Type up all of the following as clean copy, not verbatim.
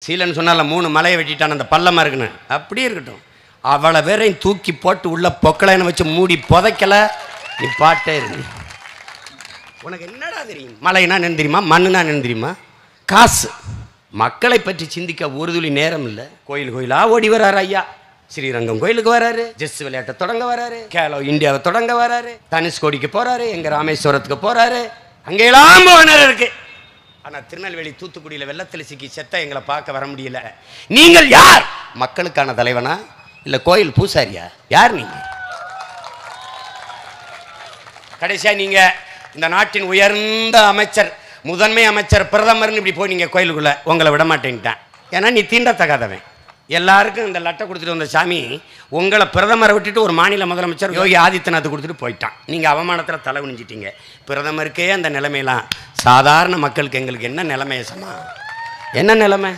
சீலன்னு சொன்னால 3 மலையை வெட்டிட்டான் அந்த பள்ளமாக இருக்குன்னு அப்படியே இருக்கட்டும். அவளை வேறையும் தூக்கி போட்டு உள்ள பொக்கலைன்னு வச்சு மூடி புதைக்கல, நீ பாட்டே இருக்கு. உனக்கு என்னடா தெரியும்? மலைனா என்ன தெரியுமா? மண்ணுனா என்ன தெரியுமா? காசு. மக்களை பற்றி சிந்திக்க ஒரு துளி நேரம் இல்லை. கோயிலா ஓடி வர்றாரு ஐயா. ஸ்ரீரங்கம் கோயிலுக்கு வராரு, செஸ் விளையாட்டை தொடங்க வராரு, கேலோ இந்தியாவை தொடங்க வராரு, தனுஷ்கோடிக்கு போறாரு, எங்க ராமேஸ்வரத்துக்கு போறாரு, அங்கெல்லாம் போனார் இருக்கு. ஆனா திருநெல்வேலி தூத்துக்குடியில் வெள்ளத்தில் சிக்கி செத்த எங்களை பார்க்க வர முடியல. நீங்கள் யார்? மக்களுக்கான தலைவனா இல்ல கோயில் பூசாரியா? யார் நீங்க? கடைசியா நீங்க இந்த நாட்டின் உயர்ந்த அமைச்சர், முதன்மை அமைச்சர், பிரதமர்னு இப்படி போய் நீங்க கோயிலுக்குள்ள உங்களை விட மாட்டேன்ட்டான். ஏன்னா நீ தீண்டத்தகாதவன். எல்லாருக்கும் இந்த லட்டை கொடுத்துட்டு வந்த சாமி உங்களை பிரதமரை விட்டுட்டு ஒரு மாநில முதலமைச்சர் யோகி ஆதித்யநாத் கொடுத்துட்டு போயிட்டான். நீங்கள் அவமானத்தில் தலை குனிஞ்சிட்டீங்க. பிரதமருக்கே அந்த நிலைமையெல்லாம் சாதாரண மக்களுக்கு எங்களுக்கு என்ன நிலைமை? என்ன நிலைமை?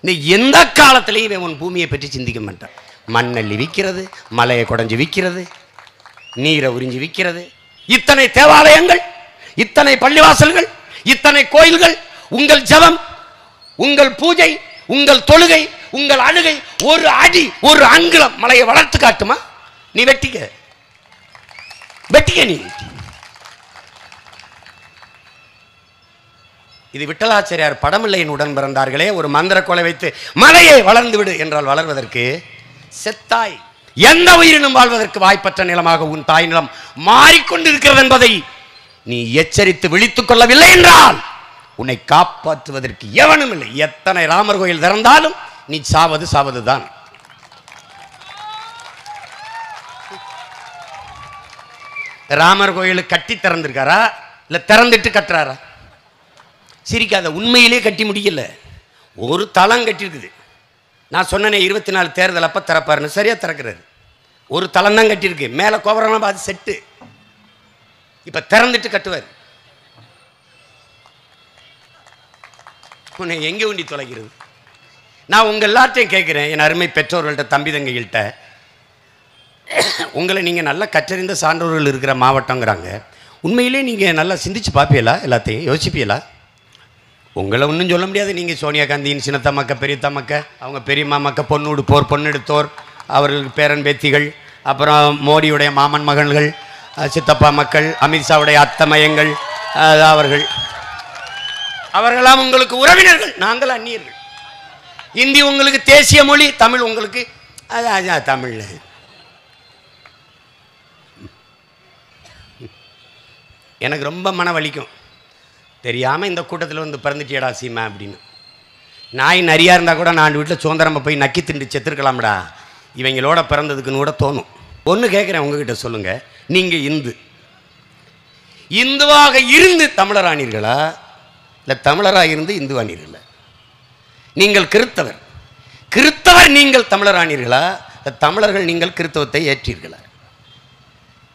இந்த எந்த காலத்திலையும் இவன் உன் பூமியை பற்றி சிந்திக்க மாட்டான். மண்ணள்ளி விற்கிறது, மலையை குடைஞ்சி விற்கிறது, நீரை உறிஞ்சி விற்கிறது. இத்தனை தேவாலயங்கள், இத்தனை பள்ளிவாசல்கள், இத்தனை கோயில்கள், உங்கள் ஜபம், உங்கள் பூஜை, உங்கள் தொழுகை, உங்கள் அழுகை ஒரு அடி ஒரு அங்குலம் மலையை வளர்த்து காட்டுமா? நீ வெட்டிக்க நீ. இது விட்டலாச்சாரியார் படமில்லையின் உடன் பிறந்தார்களே, ஒரு மந்திர கோலை வைத்து மலையை வளர்ந்து விடு என்றால் வளர்வதற்கு செத்தாய். எந்த உயிரினும் வாழ்வதற்கு வாய்ப்பற்ற நிலமாக உன் தாய் நிலம் மாறிக்கொண்டிருக்கிறது என்பதை நீ எச்சரித்து விழித்துக் கொள்ளவில்லை என்றால் உன்னை காப்பாற்றுவதற்கு எவனும் இல்லை. எத்தனை ராமர் கோயில் திறந்தாலும் நீ சாவதுதான். ராமர் கோயில் கட்டி திறந்திருக்காரா இல்ல திறந்துட்டு கட்டுறாரா? சிரிக்காத, உண்மையிலே கட்டி முடியல. ஒரு தளம் கட்டிருக்குது. நான் சொன்னேனே 24 தேர்தல் அப்ப திறப்பாருன்னு, சரியா திறக்கிறாரு. ஒரு தளம் தான் கட்டியிருக்கு, மேல கோபுரம் அது செட்டு. இப்ப திறந்துட்டு கட்டுவார். உன்னை எங்கே உண்டி தொலைக்கிறது? நான் உங்கள் எல்லார்ட்டையும் கேட்குறேன், என் அருமை பெற்றோர்கள்ட்ட, தம்பி தங்கைகள்கிட்ட, உங்களை நீங்கள் நல்லா கற்றறிந்த சான்றோர்கள் இருக்கிற மாவட்டங்கிறாங்க. உண்மையிலே நீங்கள் நல்லா சிந்திச்சு பார்ப்பீங்களா? எல்லாத்தையும் யோசிப்பீங்களா? உங்களை ஒன்றும் சொல்ல முடியாது. நீங்கள் சோனியா காந்தியின் சின்னத்தம்மக்க, பெரியத்தம்மக்க, அவங்க பெரியம்மா மக்க, பொண்ணுடுப்போர், பொண்ணெடுத்தோர், அவர்களுக்கு பேரன் பேத்திகள், அப்புறம் மோடியுடைய மாமன் மகன்கள், சித்தப்பா மக்கள், அமித்ஷாவுடைய அத்தமயங்கள், அவர்களாம் உங்களுக்கு உறவினர்கள், நாங்கள் அந்நியர்கள். இந்தி உங்களுக்கு தேசிய மொழி, தமிழ் உங்களுக்கு தமிழ். எனக்கு ரொம்ப மன வலிக்கும், தெரியாமல் இந்த கூட்டத்தில் வந்து பிறந்துட்டியடா சீமா அப்படின்னு. நாய் நிறையா இருந்தால் கூட நான் வீட்டில் சுதந்திரமாக போய் நக்கி திண்டு செத்துருக்கலாம்டா, இவங்களோட பிறந்ததுக்குன்னு கூட தோணும். ஒன்று கேட்குறேன் உங்ககிட்ட, சொல்லுங்கள், நீங்கள் இந்துவாக இருந்து தமிழரானீர்களா இல்லை தமிழராக இருந்து இந்துவானீர்களா? நீங்கள் கிறித்தவர் நீங்கள் தமிழரானீர்களா? தமிழர்கள் நீங்கள் கிறித்தவத்தை ஏற்றீர்களா?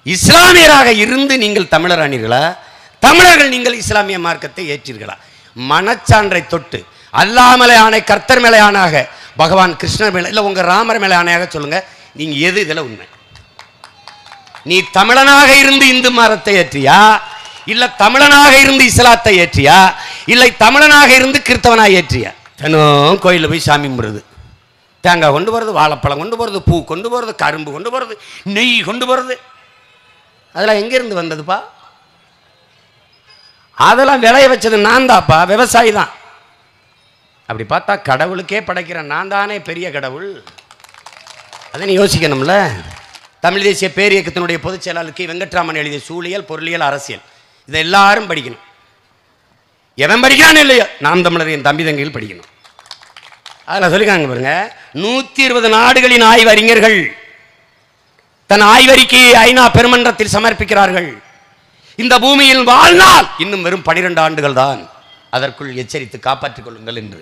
இஸ்லாமியராக இருந்து நீங்கள் தமிழரானீர்களா? தமிழர்கள் நீங்கள் இஸ்லாமிய மார்க்கத்தை ஏற்றீர்களா? மனச்சான்றை தொட்டு அல்லாமலை ஆணை கர்த்தர் மேலே ஆணையாக, பகவான் கிருஷ்ணர் மேலே இல்லை உங்கள் ராமர் மேலே ஆணையாக சொல்லுங்கள், நீங்கள் எது இதில் உண்மை? நீ தமிழனாக இருந்து இந்து மதத்தை ஏற்றியா, இல்லை தமிழனாக இருந்து இஸ்லாத்தை ஏற்றியா, இல்லை தமிழனாக இருந்து கிறித்தவனாக ஏற்றியா? தினம் கோயிலில் போய் சாமி கும்பிடுறது, தேங்காய் கொண்டு போகிறது, வாழைப்பழம் கொண்டு போகிறது, பூ கொண்டு போகிறது, கரும்பு கொண்டு போகிறது, நெய் கொண்டு போகிறது, அதெல்லாம் எங்கேருந்து வந்ததுப்பா? அதெல்லாம் விளைய வச்சது நான் தான்ப்பா, விவசாயி தான். அப்படி பார்த்தா கடவுளுக்கே படைக்கிற நான் தானே பெரிய கடவுள். அதை நீ யோசிக்கணும்ல. தமிழ் தேசிய பேரியக்கத்தினுடைய பொதுச் செயலாளர் கி வெங்கட்ராமன் எழுதிய சூழியல், பொருளியல், அரசியல், இதை எல்லாரும் படிக்கணும். எவன் படிக்கிறானே இல்லையோ, நாம் தமிழர் என் தம்பி தங்கைகள் படிக்கணும். அதில் சொல்லிக்காங்க பாருங்க, 120 நாடுகளின் ஆய்வறிஞர்கள் தன் ஆய்வறிக்கையை ஐநா பெருமன்றத்தில் சமர்ப்பிக்கிறார்கள். இந்த பூமியில் வாழ்நாள் இன்னும் வெறும் 12 ஆண்டுகள் தான், அதற்குள் எச்சரித்து காப்பாற்றிக் கொள்ளுங்கள் என்று.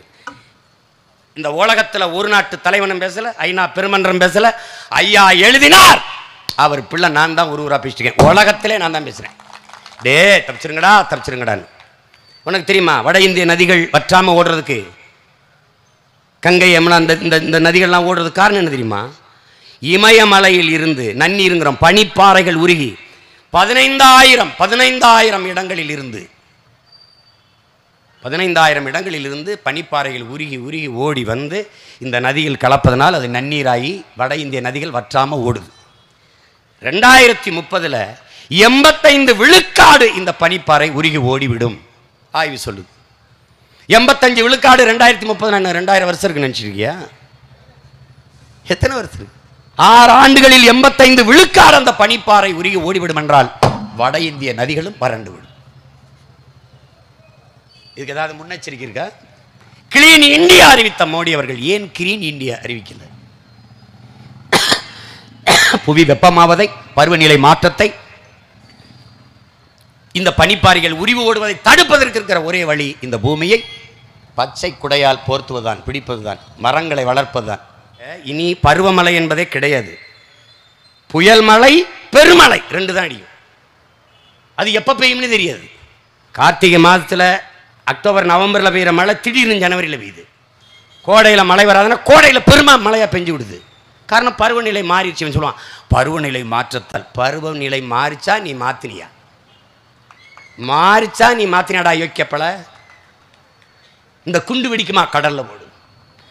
இந்த உலகத்தில் ஒரு நாட்டு தலைவனும் பேசல, ஐநா பெருமன்றம் பேசல, ஐயா எழுதினார், அவர் பிள்ளை நான் தான் ஊரா பேசிட்டேன், உலகத்திலே நான் தான் பேசுறேன். டே தப்பிச்சிருங்கடான்னு. உனக்கு தெரியுமா வட இந்திய நதிகள் வற்றாம ஓடுறதுக்கு, கங்கை, யமுனா, இந்த நதிகள்லாம் ஓடுறதுக்கு காரணம் என்ன தெரியுமா? இமயமலையில் இருந்து நன்னீருங்கிறோம், பனிப்பாறைகள் உருகி 15,000 இடங்களில் இருந்து 15,000 இடங்களிலிருந்து பனிப்பாறைகள் உருகி உருகி ஓடி வந்து இந்த நதியில் கலப்பதனால் அது நன்னீராகி வட இந்திய நதிகள் வற்றாமல் ஓடுது. 2030 85 விழுக்காடு இந்த பனிப்பாறை உருகி ஓடிவிடும் ஆய்வு சொல்லுது. 85 விழுக்காடு 2030 2000 வருஷம் இருக்கு நினைச்சிருக்கியா? எத்தனை வருஷம்? 6 ஆண்டுகளில் 85 விழுக்காடு அந்த பனிப்பாறை உருகி ஓடிவிடும் என்றால் வட இந்திய நதிகளும் வறண்டு விடும். இதுக்கு ஏதாவது முன்னெச்சரிக்கை இருக்கா? கிளீன் இந்தியா அறிவித்த மோடி அவர்கள் ஏன் கிரீன் இந்தியா அறிவிக்கல? புவி வெப்பமாவதை, பருவநிலை மாற்றத்தை, இந்த பனிப்பாறைகள் உருவி ஓடுவதை தடுப்பதற்கு இருக்கிற ஒரே வழி இந்த பூமியை பச்சை குடையால் போர்த்துவதுதான், பிடிப்பதுதான், மரங்களை வளர்ப்பதுதான். இனி பருவமழை என்பதே கிடையாது. புயல் மழை, பெருமழை 2 தான் அடியும். அது எப்போ பெய்யும்னு தெரியாது. கார்த்திகை மாதத்தில் அக்டோபர் நவம்பரில் பெய்கிற மழை திடீர்னு ஜனவரியில் பெய்யுது. கோடையில் மழை வராதுன்னா கோடையில் பெருமா மழையாக பெஞ்சு விடுது. காரணம் பருவநிலை மாறிடுச்சுன்னு சொல்லுவான். பருவநிலை மாற்றத்தால் பருவநிலை மாறிச்சா நீ மாற்றினியா? மாறிச்சா நீ மாற்றினாடா யோக்கியப்பல? இந்த குண்டு வெடிக்குமா கடலில் போடு,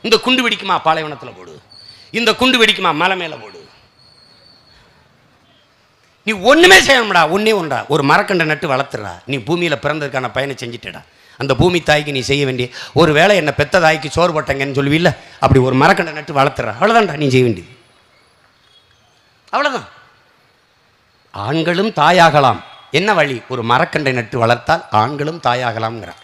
இந்த குண்டு வெடிக்குமா பாலைவனத்தில் போடு, இந்த குண்டு வெடிக்குமா மலை மேலே போடு. நீ ஒன்றுமே செய்யணும்டா. ஒன்றே ஒன்றா, ஒரு மரக்கண்டை நட்டு வளர்த்துறா. நீ பூமியில் பிறந்ததுக்கான பயனை செஞ்சுட்டடா. அந்த பூமி தாய்க்கு நீ செய்ய வேண்டிய ஒரு வேளை என்ன பெத்த தாய்க்கு சோறு போட்டங்கன்னு சொல்லுவீல்ல, அப்படி ஒரு மரக்கண்டை நட்டு வளர்த்துறா. அவ்வளோதான்டா நீ செய்ய வேண்டியது. அவ்வளோதான். ஆண்களும் தாயாகலாம். என்ன வழி? ஒரு மரக்கண்டை நட்டு வளர்த்தால் ஆண்களும் தாயாகலாம்ங்கிறான்.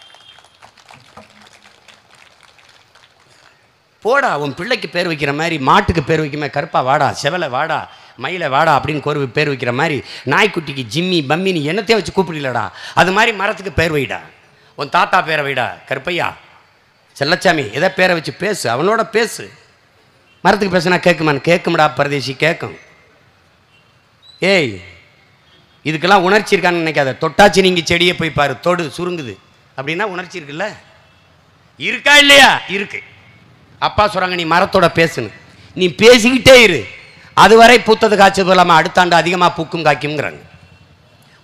போடா, உன் பிள்ளைக்கு பேர் வைக்கிற மாதிரி, மாட்டுக்கு பேர் வைக்கிற கருப்பா வாடா, செவலை வாடா, மயிலை வாடா அப்படின்னு பேர் வைக்கிற மாதிரி, நாய்க்குட்டிக்கு ஜிம்மி பம்மின்னு என்னத்தையும் வச்சு கூப்பிடலடா. அது மாதிரி மரத்துக்கு பேர் வைடா. உன் தாத்தா பேரை வைடா, கருப்பையா, செல்லச்சாமி, எதை பேரை வச்சு பேசு, அவனோட பேசு. மரத்துக்கு பேசுனா கேட்குமான்னு? கேட்கும்டா பரதேசி, கேட்கும். ஏய், இதுக்கெல்லாம் உணர்ச்சி இருக்கான்னு நினைக்காத. தொட்டாச்சு நீங்கள் செடியை போய் பாரு, தொடு, சுருங்குது அப்படின்னா உணர்ச்சி இருக்குல்ல? இருக்கா இல்லையா? இருக்கு. அப்பா சொல்கிறாங்க நீ மரத்தோட பேசுன்னு. நீ பேசிக்கிட்டே இரு, அதுவரை பூத்தது காய்ச்சது இல்லாமல் அடுத்தாண்டு அதிகமாக பூக்கும் காய்க்கும்ங்கிறாங்க.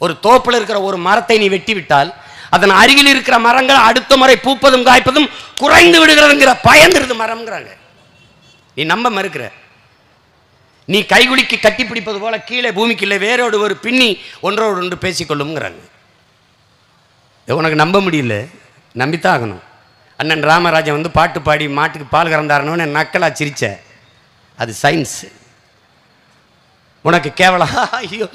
ஒரு தோப்பில் இருக்கிற ஒரு மரத்தை நீ வெட்டி விட்டால் அதன் அருகில் இருக்கிற மரங்கள் அடுத்த முறை பூப்பதும் காய்ப்பதும் குறைந்து விடுகிறதுங்கிற பயந்துருது மரம்ங்கிறாங்க. நீ நம்ப மறுக்கிற. நீ கைகுலிக்கு கட்டி பிடிப்பது போல கீழே பூமிக்கு இல்லை வேரோடு ஒரு பின்னி ஒன்றோடு ஒன்று பேசிக்கொள்ளும்ங்கிறாங்க. உனக்கு நம்ப முடியல, நம்பித்தான் ஆகணும். அண்ணன் ராமராஜன் வந்து பாட்டு பாடி மாட்டுக்கு பால் கறந்தாரணுன்னு நக்கலாக சிரிச்ச, அது சயின்ஸு. உனக்கு கேவலம். ஐயோ,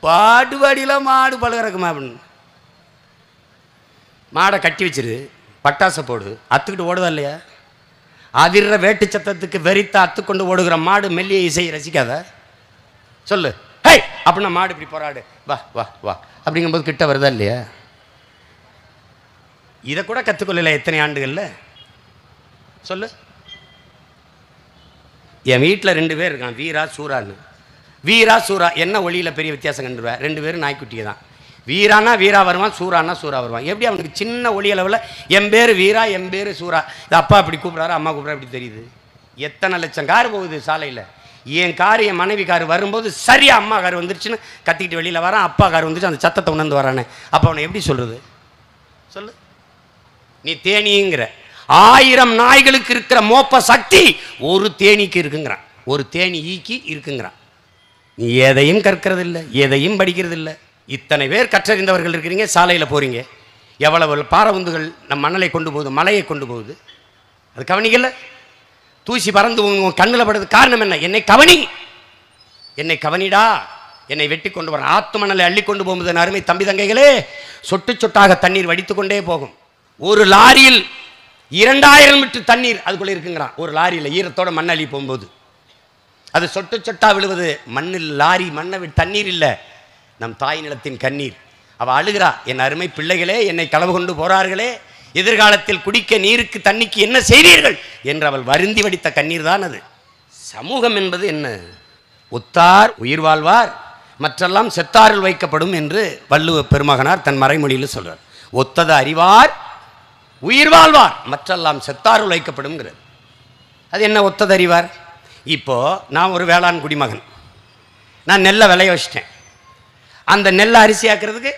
பாட்டு பாடியெல்லாம் மாடு பால் கறக்குமா அப்படின்னு. மாடை கட்டி வச்சிரு, பட்டாசை போடு, அத்துக்கிட்டு ஓடுதா இல்லையா? அதிர்ற வேட்டு சத்தத்துக்கு வெறித்த அத்துக்கொண்டு ஓடுகிற மாடு மெல்லிய இசையை ரசிக்காத? சொல்லு. ஹே அப்படின்னா மாடு இப்படி போராடு, வா வா வா அப்படிங்கும்போது கிட்ட வருதா இல்லையா? இதை கூட கற்றுக்கொள்ளல எத்தனை ஆண்டுகள்ல? சொல்லு. என் வீட்டில் 2 பேர் இருக்கான், வீரா சூரான்னு. வீரா சூரா என்ன ஒளியில் பெரிய வித்தியாசம் கண்டுருவேன்? 2 பேரும் நாய்க்குட்டியை தான். வீரானா வீரா வருவான், சூரானா சூரா வருவான். எப்படி அவனுக்கு சின்ன ஒளி அளவில் என் பேர் வீரா, என் பேர் சூரா, இது அப்பா இப்படி கூப்பிட்றாரு, அம்மா கூப்பிட்றா, இப்படி தெரியுது. எத்தனை லட்சம் கார் போகுது சாலையில். என் கார், என் மனைவி கார் வரும்போது சரியா அம்மா கார் வந்துருச்சுன்னு கத்திக்கிட்டு வெளியில் வரான், அப்பா கார் வந்துச்சு, அந்த சத்தத்தை உணர்ந்து வரானே, அப்போ அவனை எப்படி சொல்கிறது? சொல்லு. நீ தேனிங்கிற 1000 நாய்களுக்கு இருக்கிற மோப்ப சக்தி ஒரு தேனிக்கு இருக்குங்கிறான், ஒரு தேனி ஈக்கி இருக்குங்கிறான். நீ எதையும் கற்கிறது இல்லை, எதையும் படிக்கிறது இல்லை. இத்தனை பேர் கற்றறிந்தவர்கள் இருக்கிறீங்க, சாலையில் போகிறீங்க, எவ்வளவு பாரவுந்துகள் நம் மணலை கொண்டு போகுது, மலையை கொண்டு போகுது, அது கவனிக்கல. தூசி பறந்து உங்க கண்ணில் படுறது காரணம் என்ன? என்னை கவனி, என்னை கவனிடா, என்னை வெட்டி கொண்டு வர ஆத்து மணலை அள்ளி கொண்டு போகும்போது அருமை தம்பி தங்கைகளே, சொட்டு சொட்டாக தண்ணீர் வடித்து கொண்டே போகும். ஒரு லாரியில் 2000 லிட்டர் தண்ணீர் அதுக்குள்ளே இருக்குங்கிறான். ஒரு லாரியில் ஈரத்தோட மண் அள்ளி போகும்போது அது சொட்டு சொட்டா விழுவது. மண்ணில் லாரி மண்ணை விட்டு தண்ணீர் இல்லை, நம் தாய் நிலத்தின் கண்ணீர். அவள் அழுகிறா, என் அருமை பிள்ளைகளே, என்னை களவு கொண்டு போறார்களே, எதிர்காலத்தில் குடிக்க நீருக்கு தண்ணிக்கு என்ன செய்வீர்கள் என்று அவள் வருந்தி வடித்த கண்ணீர் தான் அது. சமூகம் என்பது என்ன? ஒத்தார் உயிர் வாழ்வார், மற்றெல்லாம் செத்தாரில் வைக்கப்படும் என்று வள்ளுவ பெருமகனார் தன் மறைமொழியில் சொல்றார். ஒத்தது அறிவார் உயிர் வாழ்வார், மற்றெல்லாம் செத்தாருள் வைக்கப்படும்ங்கிறது. அது என்ன ஒத்தது அறிவார்? இப்போ நான் ஒரு வேளாண் குடிமகன், நான் நெல்லை விளைய வச்சிட்டேன். அந்த நெல்லை அரிசி ஆக்கிறதுக்கு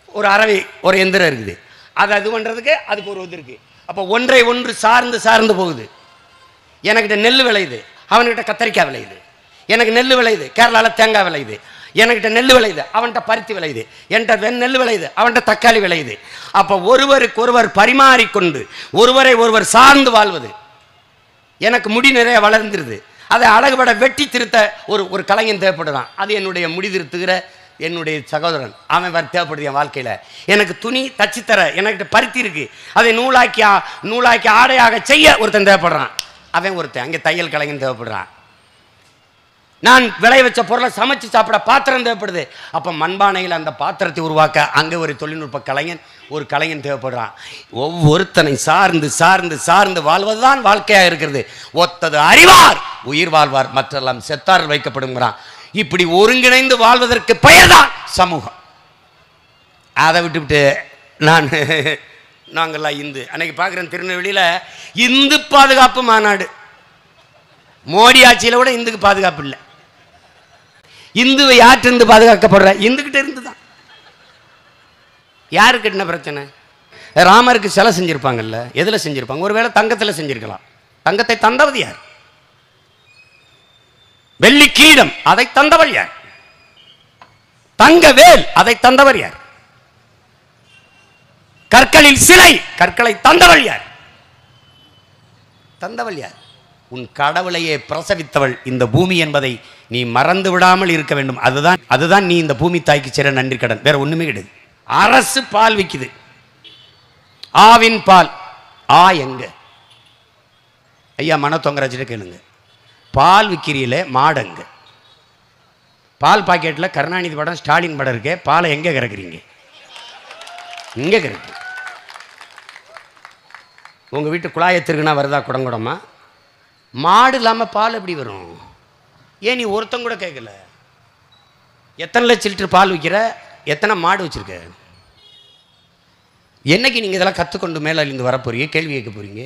ஒரு அரவை, ஒரு எந்திரம் இருக்குது. அதை இது பண்ணுறதுக்கு அதுக்கு ஒரு இது இருக்குது. அப்போ ஒன்றை ஒன்று சார்ந்து சார்ந்து போகுது. எனக்கிட்ட நெல் விளையுது, அவன்கிட்ட கத்தரிக்காய் விளையுது. எனக்கு நெல் விளையுது, கேரளாவில் தேங்காய் விளையுது. எனக்கிட்ட நெல் விளையுது, அவன்கிட்ட பருத்தி விளையுது. என்கிட்ட நெல் விளையுது, அவன்கிட்ட தக்காளி விளையுது. அப்போ ஒருவருக்கு ஒருவர் பரிமாறிக்கொண்டு ஒருவரை ஒருவர் சார்ந்து வாழ்வது. எனக்கு முடி நிறைய வளர்ந்துருது, அதை அழகுபட வெட்டி திருத்த ஒரு கலைஞன் தேவைப்படுறான். அது என்னுடைய முடி திருத்துகிற என்னுடைய சகோதரன், அவன் தேவைப்படுது என் வாழ்க்கையில். எனக்கு துணி தச்சுத்தர எனக்கிட்ட பருத்தி இருக்கு, அதை நூலாக்கி ஆடையாக செய்ய ஒருத்தன் தேவைப்படுறான். அவன் ஒருத்தன் அங்கே தையல் கலைஞன் தேவைப்படுறான். நான் விளைய வச்ச பொருளை சமைச்சு சாப்பிட பாத்திரம் தேவைப்படுது. அப்போ மண்பானையில் அந்த பாத்திரத்தை உருவாக்க அங்கே ஒரு தொழில்நுட்ப கலைஞன், ஒரு கலைஞன் தேவைப்படுறான். ஒவ்வொருத்தனை சார்ந்து சார்ந்து சார்ந்து வாழ்வதுதான் வாழ்க்கையாக இருக்கிறது. ஒத்தது அறிவார் உயிர் வாழ்வார், மற்றெல்லாம் செத்தார் வைக்கப்படுங்கிறான். இப்படி ஒருங்கிணைந்து வாழ்வதற்கு பெயர்தான் சமூகம். அதை விட்டுவிட்டு நாங்கள்லாம் இந்து அன்னைக்கு பார்க்குறேன் திருநெல்வேலியில் இந்து பாதுகாப்பு மாநாடு. மோடி ஆட்சியில் கூட இந்துக்கு பாதுகாப்பு இல்லை. இந்துவை யாற்றிருந்து பாதுகாக்கப்படுற? இந்துக்கிட்ட இருந்து தான். யாருக்கு என்ன பிரச்சனை? ராமருக்கு சிலை செஞ்சிருப்பாங்கல்ல, எதில் செஞ்சிருப்பாங்க? ஒருவேளை தங்கத்தில் செஞ்சிருக்கலாம். தங்கத்தை தந்தவது யார்? வெள்ளி கிரீடம், அதை தந்தவர் யார்? தங்க வேல், அதை தந்தவர் யார்? கற்களில் சிலை, கற்களை தந்தவள் யார்? தந்தவள் யார்? உன் கடவுளையே பிரசவித்தவள் இந்த பூமி என்பதை நீ மறந்து விடாமல் இருக்க வேண்டும். அதுதான் நீ இந்த பூமி தாய்க்கு சேர நன்றி கடன், வேற ஒண்ணுமே கிடையாது. அரசு பால் விக்குது, ஆவின் பால். எங்க ஐயா மன தொங்கராஜிட்ட கேளுங்க, பால் விற்கிறீங்களே மாடங்க? பால் பாக்கெட்டில் கருணாநிதி படம் ஸ்டாலின் படம் இருக்கே, பாலை எங்கே கறக்குறீங்க? இங்கே கறக்கு. உங்கள் வீட்டு குழாயத்திற்குனா வருதா குடங்குடமா? மாடு இல்லாமல் பால் எப்படி வரும்? ஏன் நீ ஒருத்தங்க கூட கேட்கல? எத்தனை லட்சம் லிட்டர் பால் விற்கிற, எத்தனை மாடு வச்சுருக்க? என்னைக்கு நீங்கள் இதெல்லாம் கற்றுக்கொண்டு மேலே இருந்து வர போறீங்க, கேள்வி கேட்க போகிறீங்க?